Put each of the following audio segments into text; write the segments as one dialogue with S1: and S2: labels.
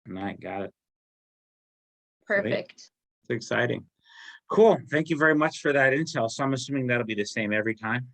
S1: I got it. Great.
S2: Perfect.
S1: It's exciting. Cool. Thank you very much for that intel. So I'm assuming that'll be the same every time.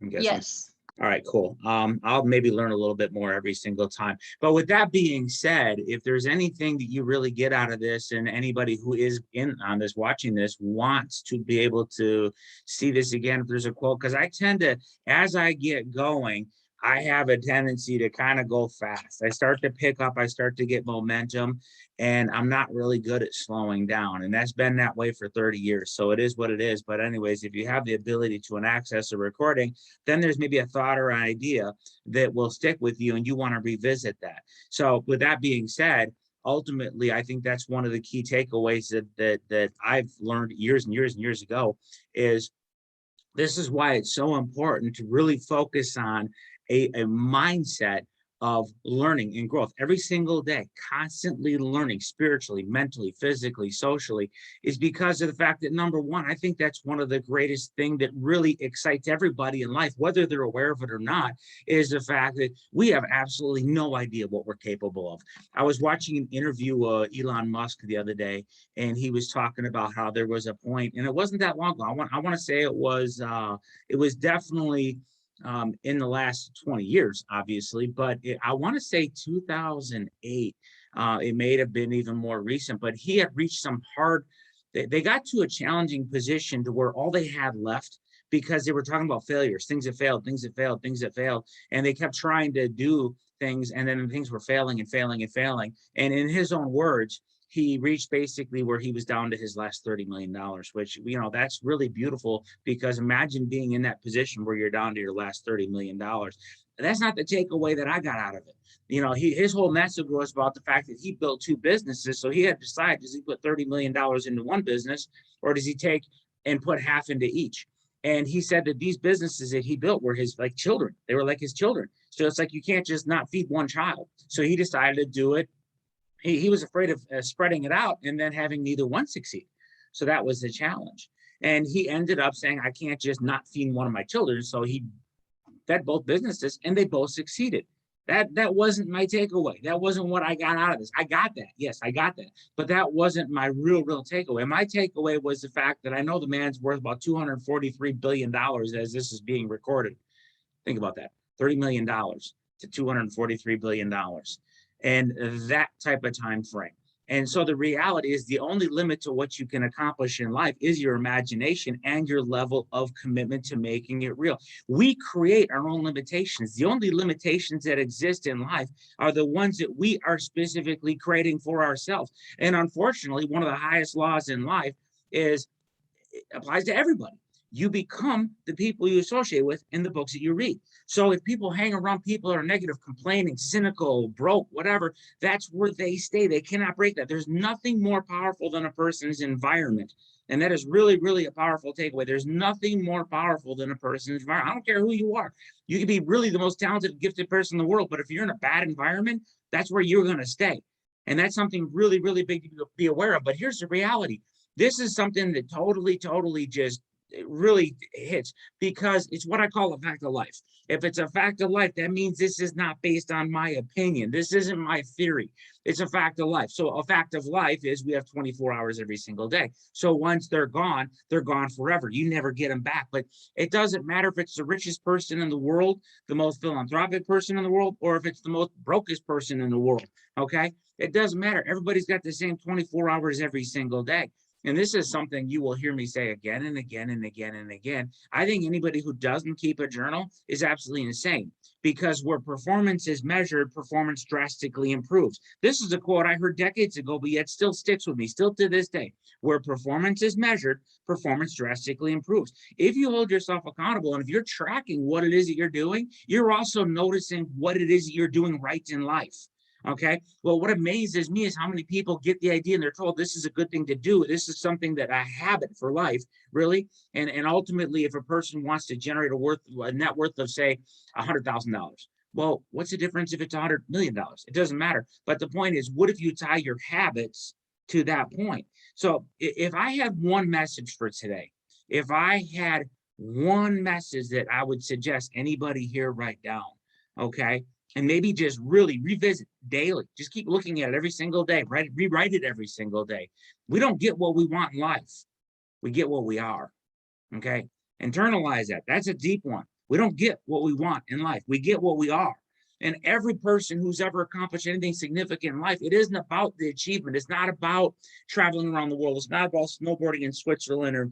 S1: I'm guessing.
S2: Yes.
S1: All right, cool. I'll maybe learn a little bit more every single time. But with that being said, if there's anything that you really get out of this, and anybody who is in on this, watching this, wants to be able to see this again, if there's a quote, because I tend to, as I get going, I have a tendency to kind of go fast. I start to pick up, I start to get momentum, and I'm not really good at slowing down. And that's been that way for 30 years. So it is what it is. But anyways, if you have the ability to access a recording, then there's maybe a thought or an idea that will stick with you and you want to revisit that. So with that being said, ultimately, I think that's one of the key takeaways that I've learned years and years and years ago is this is why it's so important to really focus on a mindset of learning and growth every single day, constantly learning spiritually, mentally, physically, socially, is because of the fact that number one, I think that's one of the greatest thing that really excites everybody in life, whether they're aware of it or not, is the fact that we have absolutely no idea what we're capable of. I was watching an interview Elon Musk the other day, and he was talking about how there was a point, and it wasn't that long ago. I want to say it was definitely in the last 20 years, obviously, but I want to say 2008. It may have been even more recent, but he had reached some hard, they got to a challenging position to where all they had left, because they were talking about failures, things that failed, things that failed, things that failed. And they kept trying to do things, and then things were failing and failing and failing. And in his own words, he reached basically where he was down to his last $30 million, which, that's really beautiful, because imagine being in that position where you're down to your last $30 million. That's not the takeaway that I got out of it. His whole message was about the fact that he built two businesses. So he had to decide, does he put $30 million into one business, or does he take and put half into each? And he said that these businesses that he built were his like children. They were like his children. So it's like, you can't just not feed one child. So he decided to do it. He was afraid of spreading it out and then having neither one succeed. So that was the challenge. And he ended up saying, I can't just not feed one of my children. So he fed both businesses and they both succeeded. That wasn't my takeaway. That wasn't what I got out of this. I got that. Yes, I got that. But that wasn't my real takeaway. My takeaway was the fact that I know the man's worth about $243 billion as this is being recorded. Think about that. $30 million to $243 billion. And that type of time frame. And so the reality is the only limit to what you can accomplish in life is your imagination and your level of commitment to making it real. We create our own limitations. The only limitations that exist in life are the ones that we are specifically creating for ourselves. And unfortunately, one of the highest laws in life is it applies to everybody. You become the people you associate with in the books that you read. So if people hang around people that are negative, complaining, cynical, broke, whatever, that's where they stay. They cannot break that. There's nothing more powerful than a person's environment. And that is really, really a powerful takeaway. There's nothing more powerful than a person's environment. I don't care who you are. You can be really the most talented, gifted person in the world, but if you're in a bad environment, that's where you're going to stay. And that's something really, really big to be aware of. But here's the reality. This is something that totally just it really hits, because it's what I call a fact of life. If it's a fact of life, that means this is not based on my opinion. This isn't my theory. It's a fact of life. So a fact of life is we have 24 hours every single day. So once they're gone forever. You never get them back. But it doesn't matter if it's the richest person in the world, the most philanthropic person in the world, or if it's the most brokest person in the world. Okay? It doesn't matter. Everybody's got the same 24 hours every single day. And this is something you will hear me say again and again and again and again. I think anybody who doesn't keep a journal is absolutely insane, because where performance is measured, performance drastically improves. This is a quote I heard decades ago, but yet still sticks with me, still to this day. Where performance is measured, performance drastically improves. If you hold yourself accountable, and if you're tracking what it is that you're doing, you're also noticing what it is that you're doing right in life. Okay. Well, what amazes me is how many people get the idea and they're told this is a good thing to do. This is something that a habit for life, really. And ultimately, if a person wants to generate a net worth of, say, $100,000, well, what's the difference if it's $100 million? It doesn't matter. But the point is, what if you tie your habits to that point? So if I had one message for today, if I had one message that I would suggest anybody here write down, okay, and maybe just really revisit daily. Just keep looking at it every single day, right? Rewrite it every single day. We don't get what we want in life. We get what we are. Okay. Internalize that. That's a deep one. We don't get what we want in life. We get what we are. And every person who's ever accomplished anything significant in life, it isn't about the achievement. It's not about traveling around the world. It's not about snowboarding in Switzerland or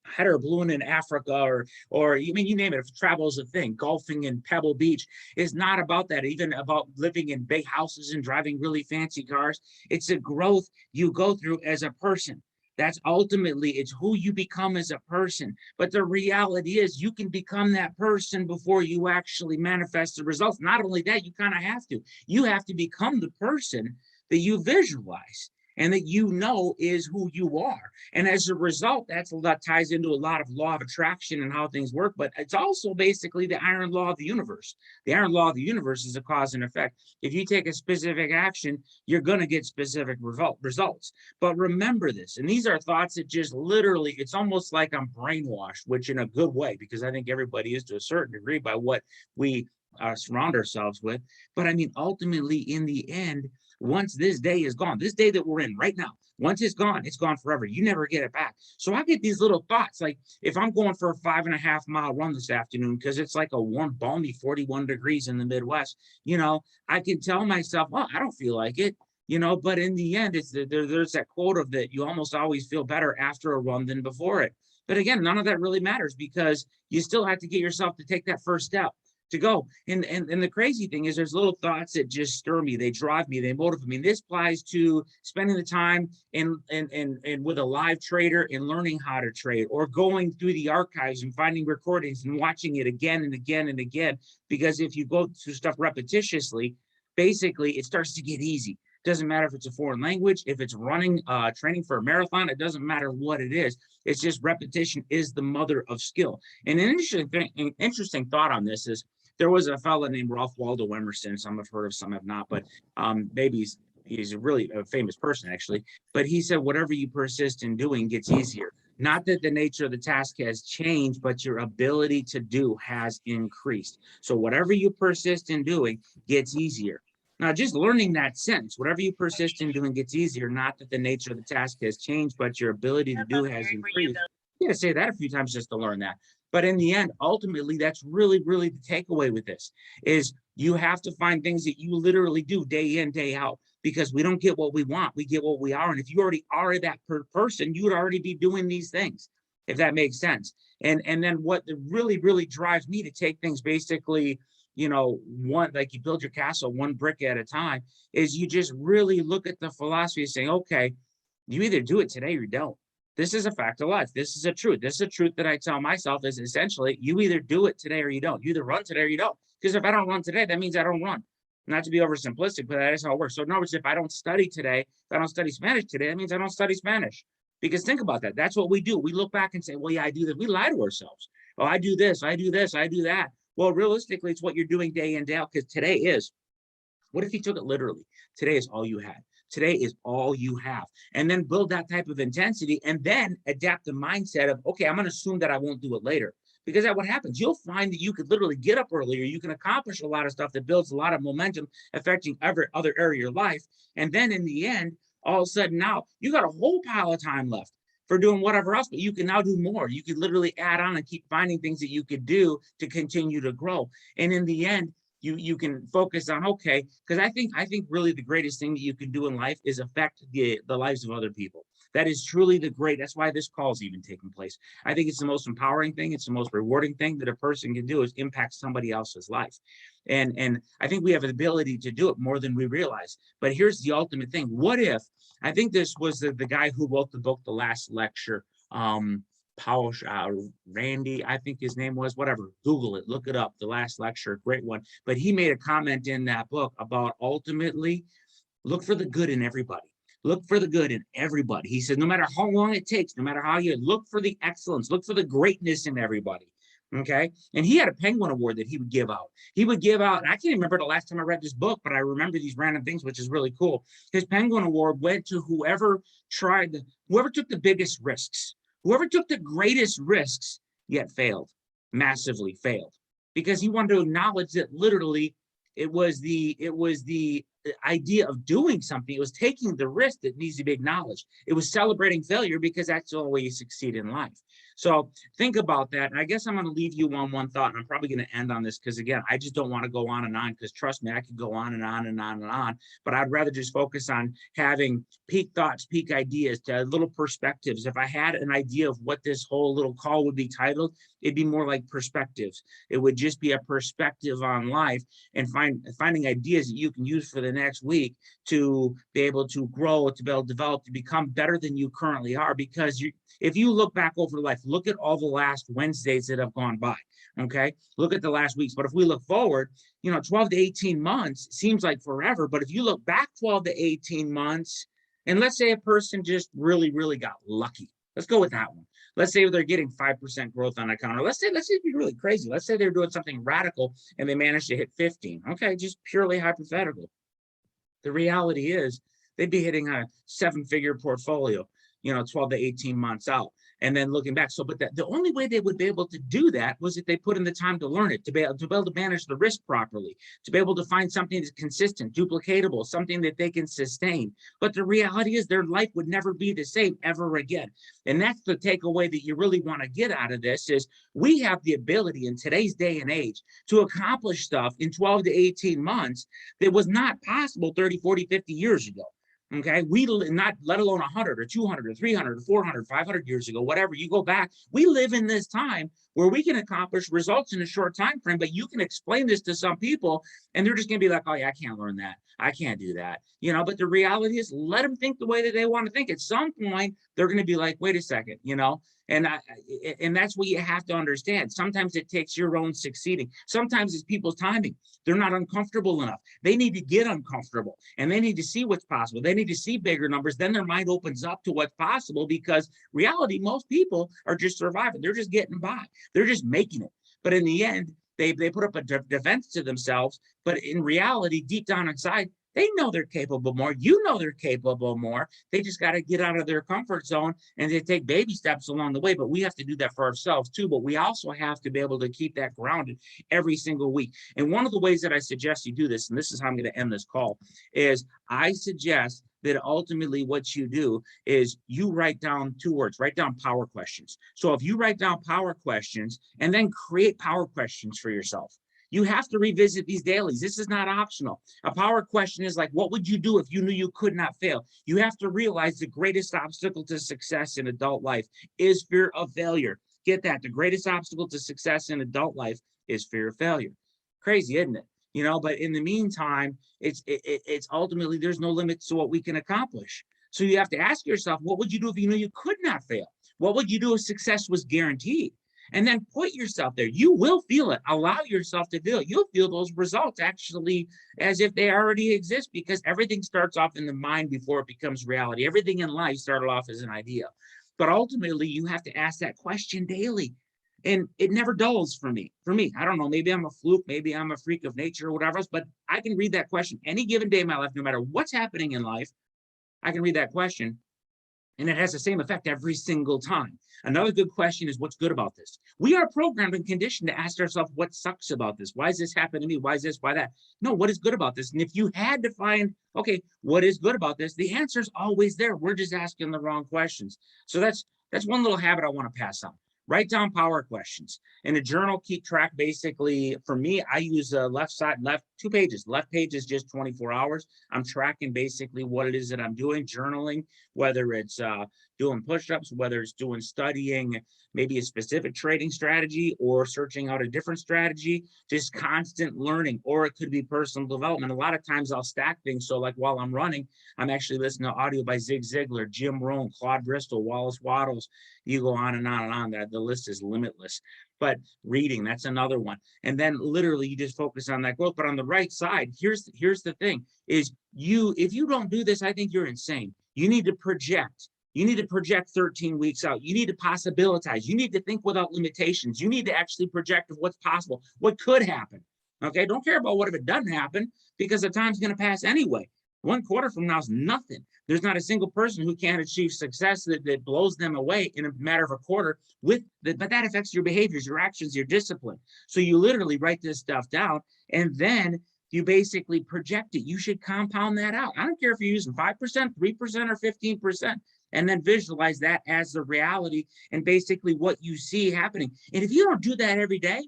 S1: hot air balloon in Africa, or you mean, you name it. If travel is a thing, golfing in Pebble Beach is not about that. Even about living in big houses and driving really fancy cars. It's a growth you go through as a person. That's ultimately, it's who you become as a person. But the reality is you can become that person before you actually manifest the results. Not only that, you kind of have to. You have to become the person that you visualize and that you know is who you are. And as a result, that ties into a lot of law of attraction and how things work, but it's also basically the iron law of the universe. The iron law of the universe is a cause and effect. If you take a specific action, you're going to get specific results. But remember this, and these are thoughts that just literally, it's almost like I'm brainwashed, which in a good way, because I think everybody is to a certain degree by what we surround ourselves with. But I mean, ultimately, in the end, once this day is gone, this day that we're in right now, once it's gone forever. You never get it back. So I get these little thoughts, like if I'm going for a 5.5 mile run this afternoon, because it's like a warm, balmy 41 degrees in the Midwest, I can tell myself, oh, I don't feel like it, but in the end, there's that quote of that you almost always feel better after a run than before it. But again, none of that really matters because you still have to get yourself to take that first step to go. And the crazy thing is there's little thoughts that just stir me. They drive me, they motivate me. This applies to spending the time and with a live trader and learning how to trade, or going through the archives and finding recordings and watching it again and again and again. Because if you go through stuff repetitiously, basically it starts to get easy. Doesn't matter if it's a foreign language, if it's running, training for a marathon, it doesn't matter what it is. It's just repetition is the mother of skill. And an interesting thought on this is, there was a fellow named Ralph Waldo Emerson. Some have heard of, some have not, but maybe he's a really famous person, actually. But he said, whatever you persist in doing gets easier. Not that the nature of the task has changed, but your ability to do has increased. So whatever you persist in doing gets easier. Now, just learning that sentence, whatever you persist in doing gets easier, not that the nature of the task has changed, but your ability to do has increased. You got to say that a few times just to learn that. But in the end, ultimately, that's really, really the takeaway with this is you have to find things that you literally do day in, day out, because we don't get what we want. We get what we are. And if you already are that person, you would already be doing these things, if that makes sense. And then what really, really drives me to take things basically, one, like you build your castle one brick at a time, is you just really look at the philosophy of saying, okay, you either do it today or you don't. This is a fact of life. This is a truth. This is a truth that I tell myself is essentially, you either do it today or you don't. You either run today or you don't. Because if I don't run today, that means I don't run. Not to be oversimplistic, but that is how it works. So in other words, if I don't study today, if I don't study Spanish today, that means I don't study Spanish. Because think about that. That's what we do. We look back and say, well, yeah, I do that. We lie to ourselves. Oh, I do this, I do this, I do that. Well, realistically, it's what you're doing day in, day out, because today is. What if you took it literally? Today is all you had. Today is all you have. And then build that type of intensity and then adapt the mindset of, okay, I'm going to assume that I won't do it later. Because that's what happens. You'll find that you could literally get up earlier. You can accomplish a lot of stuff that builds a lot of momentum, affecting every other area of your life. And then in the end, all of a sudden now, you got a whole pile of time left for doing whatever else, but you can now do more. You could literally add on and keep finding things that you could do to continue to grow. And in the end, you can focus on, okay, because I think really the greatest thing that you can do in life is affect the lives of other people. That is truly that's why this call is even taking place. I think it's the most empowering thing. It's the most rewarding thing that a person can do, is impact somebody else's life. And I think we have the ability to do it more than we realize. But here's the ultimate thing. What if, I think this was the guy who wrote the book, The Last Lecture, Paul Randy, I think his name was, whatever, Google it, look it up, The Last Lecture, great one. But he made a comment in that book about ultimately look for the good in everybody. Look for the good in everybody. He said, no matter how long it takes, no matter how you look for the excellence, look for the greatness in everybody. Okay. And he had a Penguin Award that he would give out. He would give out, and I can't remember the last time I read this book, but I remember these random things, which is really cool. His Penguin Award went to whoever took the biggest risks. Whoever took the greatest risks, yet failed, massively failed, because he wanted to acknowledge that literally It was the idea of doing something. It was taking the risk that needs to be acknowledged. It was celebrating failure because that's the only way you succeed in life. So think about that. And I guess I'm going to leave you on one thought. And I'm probably going to end on this because, again, I just don't want to go on and on, because trust me, I could go on and on and on and on. But I'd rather just focus on having peak thoughts, peak ideas, to little perspectives. If I had an idea of what this whole little call would be titled, it'd be more like perspectives. It would just be a perspective on life, and finding ideas that you can use for the next week to be able to grow, to be able to develop, to become better than you currently are. Because if you look back over life, look at all the last Wednesdays that have gone by, okay? Look at the last weeks. But if we look forward, 12 to 18 months seems like forever. But if you look back 12 to 18 months, and let's say a person just really, really got lucky. Let's go with that one. Let's say they're getting 5% growth on account. Or let's say it'd be really crazy. Let's say they're doing something radical and they managed to hit 15. Okay, just purely hypothetical. The reality is they'd be hitting a 7-figure portfolio, 12 to 18 months out. And then looking back. So, but the only way they would be able to do that was if they put in the time to learn it, to be able to manage the risk properly, to be able to find something that's consistent, duplicatable, something that they can sustain. But the reality is their life would never be the same ever again. And that's the takeaway that you really want to get out of this, is we have the ability in today's day and age to accomplish stuff in 12 to 18 months that was not possible 30, 40, 50 years ago. Okay, we not let alone 100 or 200 or 300 or 400, 500 years ago, whatever. You go back, we live in this time where we can accomplish results in a short time frame. But you can explain this to some people and they're just going to be like, oh yeah, I can't learn that, I can't do that, but the reality is, let them think the way that they want to think. At some point they're going to be like, wait a second, and that's what you have to understand. Sometimes it takes your own succeeding. Sometimes it's people's timing. They're not uncomfortable enough. They need to get uncomfortable and they need to see what's possible. They need to see bigger numbers. Then their mind opens up to what's possible, because reality, most people are just surviving. They're just getting by. They're just making it. But in the end, they put up a defense to themselves. But in reality, deep down inside, they know they're capable more. They're capable more. They just got to get out of their comfort zone, and they take baby steps along the way. But we have to do that for ourselves too. But we also have to be able to keep that grounded every single week. And one of the ways that I suggest you do this, and this is how I'm going to end this call, is I suggest that ultimately what you do is you write down 2 words, write down power questions. So if you write down power questions and then create power questions for yourself, you have to revisit these dailies. This is not optional. A power question is like, what would you do if you knew you could not fail? You have to realize the greatest obstacle to success in adult life is fear of failure. Get that. The greatest obstacle to success in adult life is fear of failure. Crazy, isn't it? But in the meantime, it's ultimately, there's no limits to what we can accomplish. So you have to ask yourself, what would you do if you knew you could not fail? What would you do if success was guaranteed? And then put yourself there. You will feel it. Allow yourself to feel it. You'll feel those results actually as if they already exist, because everything starts off in the mind before it becomes reality. Everything in life started off as an idea. But ultimately, you have to ask that question daily. And it never dulls for me. I don't know, maybe I'm a fluke, maybe I'm a freak of nature or whatever else, but I can read that question any given day of my life, no matter what's happening in life. I can read that question, and it has the same effect every single time. Another good question is, what's good about this? We are programmed and conditioned to ask ourselves, what sucks about this? Why is this happening to me? Why is this? Why that? No, what is good about this? And if you had to find, okay, what is good about this? The answer is always there. We're just asking the wrong questions. So that's one little habit I want to pass on. Write down power questions. In a journal, keep track. Basically, for me, I use left 2 pages. Left page is just 24 hours. I'm tracking basically what it is that I'm doing, journaling, whether it's doing push-ups, whether it's doing studying, maybe a specific trading strategy, or searching out a different strategy, just constant learning, or it could be personal development. A lot of times I'll stack things. So like while I'm running, I'm actually listening to audio by Zig Ziglar, Jim Rohn, Claude Bristol, Wallace Wattles. You go on and on and on. That the list is limitless. But reading, that's another one. And then literally you just focus on that growth. But on the right side, here's the thing, is if you don't do this, I think you're insane. You need to project. You need to project 13 weeks out. You need to possibilitize. You need to think without limitations. You need to actually project of what's possible, what could happen. Okay, don't care about what if it doesn't happen, because the time's going to pass anyway. 1 quarter from now is nothing. There's not a single person who can't achieve success that blows them away in a matter of a quarter. But that affects your behaviors, your actions, your discipline. So you literally write this stuff down, and then you basically project it. You should compound that out. I don't care if you're using 5%, 3%, or 15%, and then visualize that as the reality and basically what you see happening. And if you don't do that every day,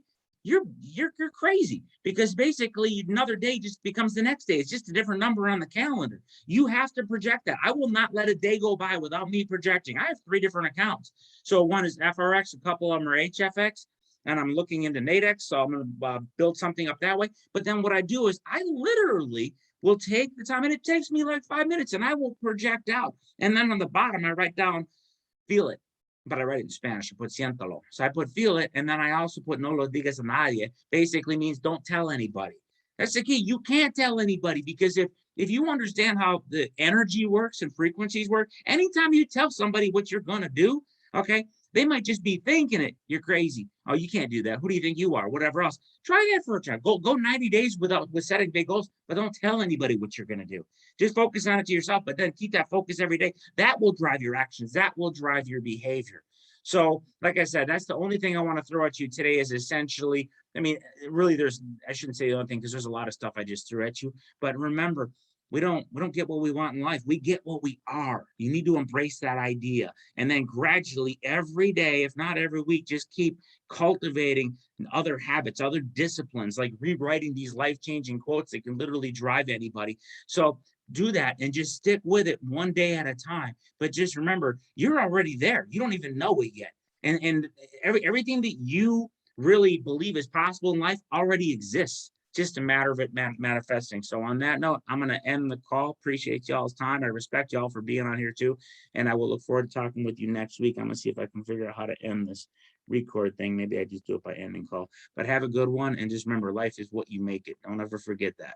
S1: you're crazy, because basically another day just becomes the next day. It's just a different number on the calendar. You have to project that. I will not let a day go by without me projecting. I have 3 different accounts. So one is FRX, a couple of them are HFX, and I'm looking into Nadex. So I'm going to build something up that way. But then what I do is I literally will take the time, and it takes me like 5 minutes, and I will project out. And then on the bottom, I write down, feel it. But I write it in Spanish. I put siéntalo. So I put feel it. And then I also put no lo digas a nadie. Basically means don't tell anybody. That's the key. You can't tell anybody, because if you understand how the energy works and frequencies work, anytime you tell somebody what you're going to do, okay, they might just be thinking it. You're crazy. Oh, you can't do that. Who do you think you are? Whatever else. Try that for a try. Go 90 days with setting big goals, but don't tell anybody what you're going to do. Just focus on it to yourself, but then keep that focus every day. That will drive your actions. That will drive your behavior. So, like I said, that's the only thing I want to throw at you today is essentially, I mean, really, I shouldn't say the only thing, because there's a lot of stuff I just threw at you, but remember, we don't get what we want in life. We get what we are. You need to embrace that idea. And then gradually every day, if not every week, just keep cultivating other habits, other disciplines, like rewriting these life-changing quotes that can literally drive anybody. So do that and just stick with it one day at a time. But just remember, you're already there. You don't even know it yet. And everything that you really believe is possible in life already exists. Just a matter of it manifesting. So on that note, I'm going to end the call. Appreciate y'all's time. I respect y'all for being on here too. And I will look forward to talking with you next week. I'm going to see if I can figure out how to end this record thing. Maybe I just do it by ending call. But have a good one. And just remember, life is what you make it. Don't ever forget that.